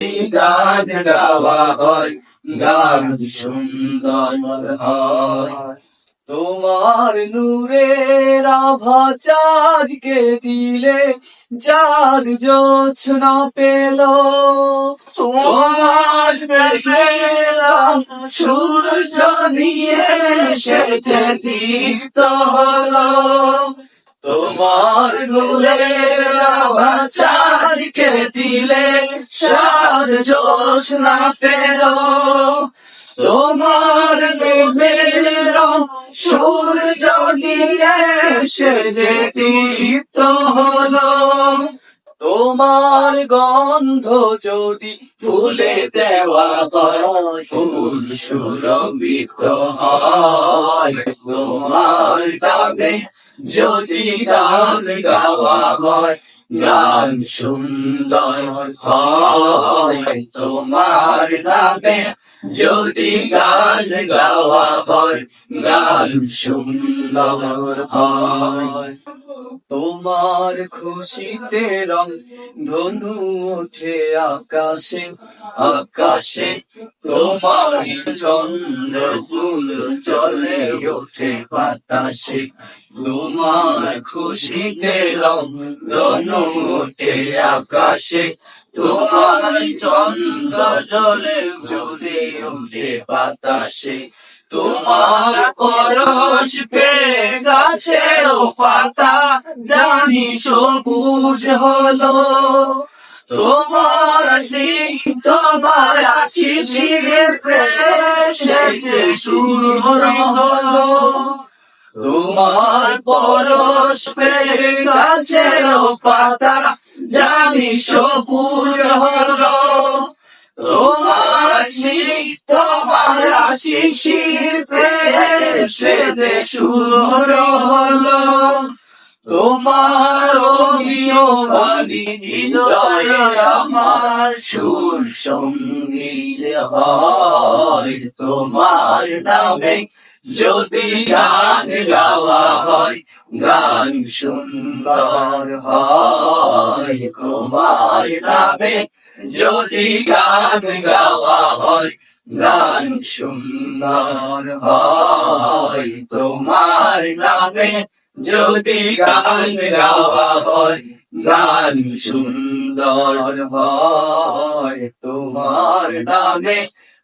গান গাওয়া হয়, গান সুন্দর হয়। তোমার নূরের আভা চাঁদকে দিলে, চাঁদ জোছনা পেল। তোমার প্রেমের সূর্য নিয়ে এসেছে দীপ্ত হলো। তোমার নূরের আভা চাঁদকে দিলে, চাঁদ জোছনা পেল। তোমার প্রেমের সূর্য নিয়ে এসে যে দীপ্ত হলো। তোমার গন্ধ যদি ফুলে দেওয়া হয়, ফুল সুরভিত হয়। তোমার নামে যদি গান গাওয়া হয়, গান সুন্দর হয়। তোমার নামে যদি গান গাওয়া হয়, গান সুন্দর হয়। তোমার খুশিতে রং ধনু ওঠে আকাশে, আকাশে। তোমার চন্দ্র ফুল চলে ওঠে বাতাসে। তোমার খুশিতে রং ধনু ওঠে আকাশে, তোমার চন্দ্র জলে জ্বলে ওঠে বাতাসে। তোমার পরশ পেয়ে গাছে ও পাতা জানি সবুজ হলো। তোমার তোমার আশিসের প্রেমে শুরু হলো। তোমার পরশ পেয়ে গাছে ও পাতা জানি সবুজ হলো। তোমার তোমার আশিসের প্রেমে শুরু হলো। তোমার অভিনবাণী হৃদয়ে আমার সুর সঙ্গীত হয়। তোমার নামে যদি গান গাওয়া হয়, গান সুন্দর হয়। তোমার নামে যদি গান গাওয়া হয়, গান সুন্দর হয়। তোমার নামে যদি গান গাওয়া হয়, গান সুন্দর হয়। তোমার নামে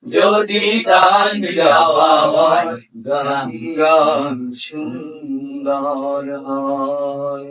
যদি গান গাওয়া হয়, গান গান সুন্দর হয়।